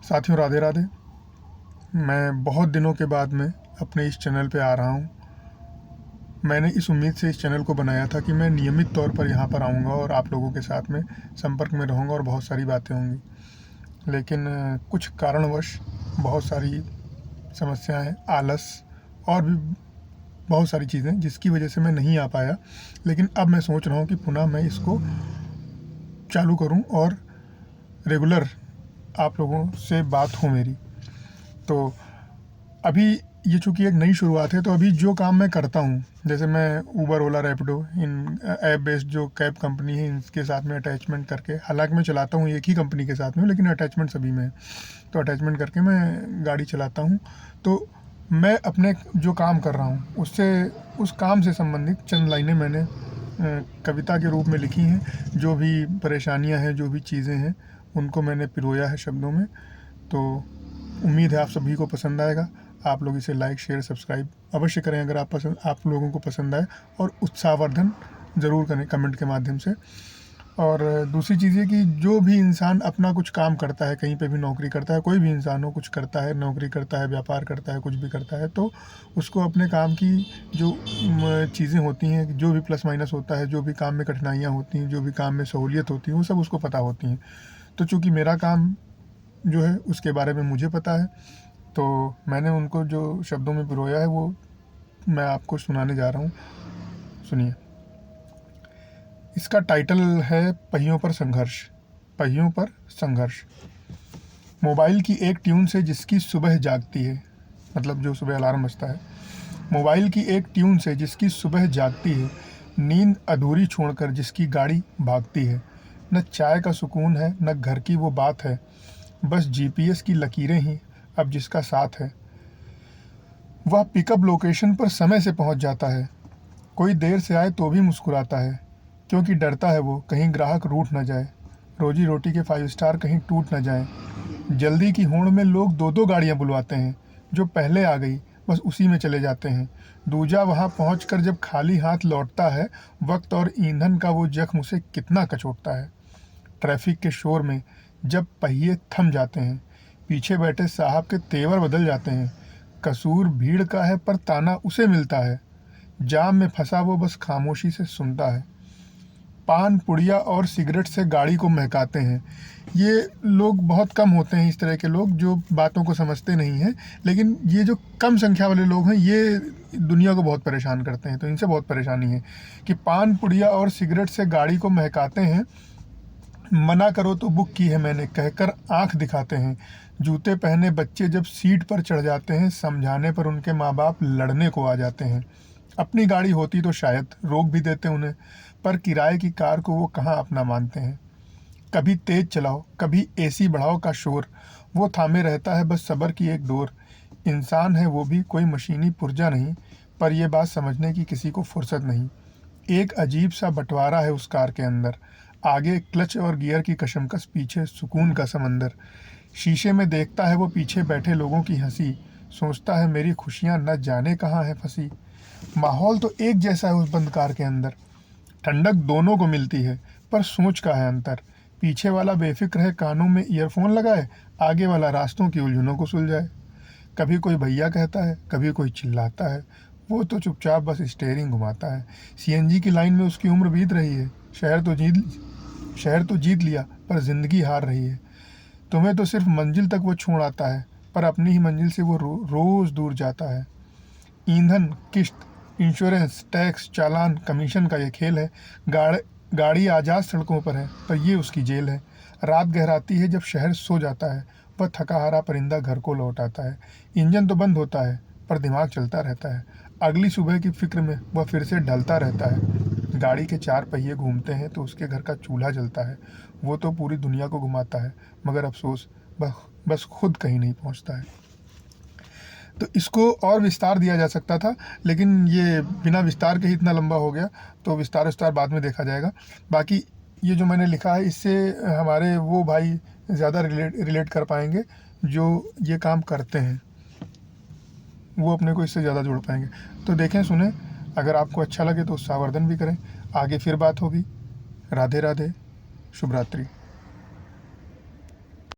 साथियों, राधे राधे। मैं बहुत दिनों के बाद में अपने इस चैनल पे आ रहा हूँ। मैंने इस उम्मीद से इस चैनल को बनाया था कि मैं नियमित तौर पर यहाँ पर आऊँगा और आप लोगों के साथ में संपर्क में रहूँगा और बहुत सारी बातें होंगी। लेकिन कुछ कारणवश बहुत सारी समस्याएं, आलस और भी बहुत सारी चीज़ें जिसकी वजह से मैं नहीं आ पाया। लेकिन अब मैं सोच रहा हूँ कि पुनः मैं इसको चालू करूँ और रेगुलर आप लोगों से बात हो मेरी। तो अभी ये चूँकि एक नई शुरुआत है, तो अभी जो काम मैं करता हूँ, जैसे मैं ऊबर, ओला, रैपिडो, इन ऐप बेस्ड जो कैब कंपनी है इनके साथ में अटैचमेंट करके, हालांकि मैं चलाता हूँ एक ही कंपनी के साथ में, लेकिन अटैचमेंट सभी में है। तो अटैचमेंट करके मैं गाड़ी चलाता हूँ। तो मैं अपने जो काम कर रहा हूँ उससे, उस काम से संबंधित चंद लाइनें मैंने कविता के रूप में लिखी हैं। जो भी परेशानियाँ हैं, जो भी चीज़ें हैं, उनको मैंने पिरोया है शब्दों में। तो उम्मीद है आप सभी को पसंद आएगा। आप लोग इसे लाइक, शेयर, सब्सक्राइब अवश्य करें अगर आप लोगों को पसंद आए, और उत्साहवर्धन ज़रूर करें कमेंट के माध्यम से। और दूसरी चीज़ ये कि जो भी इंसान अपना कुछ काम करता है, कहीं पे भी नौकरी करता है, कोई भी इंसान हो, कुछ करता है, नौकरी करता है, व्यापार करता है, कुछ भी करता है, तो उसको अपने काम की जो चीज़ें होती हैं, जो भी प्लस माइनस होता है, जो भी काम में कठिनाइयाँ होती हैं, जो भी काम में सहूलियत होती है, वो सब उसको पता होती हैं। तो चूँकि मेरा काम जो है उसके बारे में मुझे पता है, तो मैंने उनको जो शब्दों में पिरोया है वो मैं आपको सुनाने जा रहा हूँ। सुनिए। इसका टाइटल है पहियों पर संघर्ष। पहियों पर संघर्ष। मोबाइल की एक ट्यून से जिसकी सुबह जागती है, मतलब जो सुबह अलार्म बजता है, मोबाइल की एक ट्यून से जिसकी सुबह जागती है, नींद अधूरी छोड़कर जिसकी गाड़ी भागती है, न चाय का सुकून है, न घर की वो बात है, बस जीपीएस की लकीरें ही अब जिसका साथ है। वह पिकअप लोकेशन पर समय से पहुंच जाता है। कोई देर से आए तो भी मुस्कुराता है, क्योंकि डरता है वो कहीं ग्राहक रूठ न जाए, रोजी रोटी के 5 स्टार कहीं टूट न जाए। जल्दी की होड़ में लोग दो दो गाड़ियां बुलवाते हैं, जो पहले आ गई बस उसी में चले जाते हैं। दूजा वहां पहुंचकर जब खाली हाथ लौटता है, वक्त और ईंधन का वो जख्म उसे कितना कचोटता है। ट्रैफिक के शोर में जब पहिए थम जाते हैं, पीछे बैठे साहब के तेवर बदल जाते हैं। कसूर भीड़ का है पर ताना उसे मिलता है, जाम में फंसा वो बस खामोशी से सुनता है। पान, पुड़िया और सिगरेट से गाड़ी को महकाते हैं। ये लोग बहुत कम होते हैं, इस तरह के लोग जो बातों को समझते नहीं हैं, लेकिन ये जो कम संख्या वाले लोग हैं ये दुनिया को बहुत परेशान करते हैं। तो इनसे बहुत परेशानी है कि पान, पुड़िया और सिगरेट से गाड़ी को महकाते हैं। मना करो तो बुक की है मैंने कहकर आंख दिखाते हैं। जूते पहने बच्चे जब सीट पर चढ़ जाते हैं, समझाने पर उनके माँ बाप लड़ने को आ जाते हैं। अपनी गाड़ी होती तो शायद रोक भी देते उन्हें, पर किराए की कार को वो कहाँ अपना मानते हैं। कभी तेज चलाओ, कभी एसी बढ़ाओ का शोर, वो थामे रहता है बस सब्र की एक डोर। इंसान है वो भी कोई मशीनी पुर्जा नहीं, पर यह बात समझने की किसी को फुर्सत नहीं। एक अजीब सा बंटवारा है उस कार के अंदर, आगे क्लच और गियर की कशमकश, पीछे सुकून का समंदर। शीशे में देखता है वो पीछे बैठे लोगों की हंसी, सोचता है मेरी खुशियां न जाने कहाँ है फंसी। माहौल तो एक जैसा है उस बंद कार के अंदर, ठंडक दोनों को मिलती है पर सोच का है अंतर। पीछे वाला बेफिक्र है कानों में ईयरफोन लगाए, आगे वाला रास्तों की उलझनों को सुलझाए। कभी कोई भैया कहता है, कभी कोई चिल्लाता है, वो तो चुपचाप बस स्टीयरिंग घुमाता है। सीएनजी की लाइन में उसकी उम्र बीत रही है, शहर तो जीत लिया पर जिंदगी हार रही है। तुम्हें तो सिर्फ मंजिल तक वो छोड़ आता है, पर अपनी ही मंजिल से वो रोज दूर जाता है। ईंधन, किश्त, इंश्योरेंस, टैक्स, चालान, कमीशन का ये खेल है। गाड़ी आजाद सड़कों पर है, पर ये उसकी जेल है। रात गहराती है जब शहर सो जाता है, वह थका हारा परिंदा घर को लौट आता है। इंजन तो बंद होता है पर दिमाग चलता रहता है। अगली सुबह की फिक्र में वह फिर से ढलता रहता है। गाड़ी के 4 पहिए घूमते हैं तो उसके घर का चूल्हा जलता है। वो तो पूरी दुनिया को घुमाता है, मगर अफसोस बस खुद कहीं नहीं पहुंचता है। तो इसको और विस्तार दिया जा सकता था, लेकिन ये बिना विस्तार के ही इतना लंबा हो गया, तो विस्तार बाद में देखा जाएगा। बाकी ये जो मैंने लिखा है इससे हमारे वो भाई ज़्यादा रिलेट कर पाएंगे जो ये काम करते हैं, वो अपने को इससे ज़्यादा जोड़ पाएंगे। तो देखें, सुने, अगर आपको अच्छा लगे तो उत्साहवर्धन भी करें। आगे फिर बात होगी। राधे राधे, शुभ रात्रि।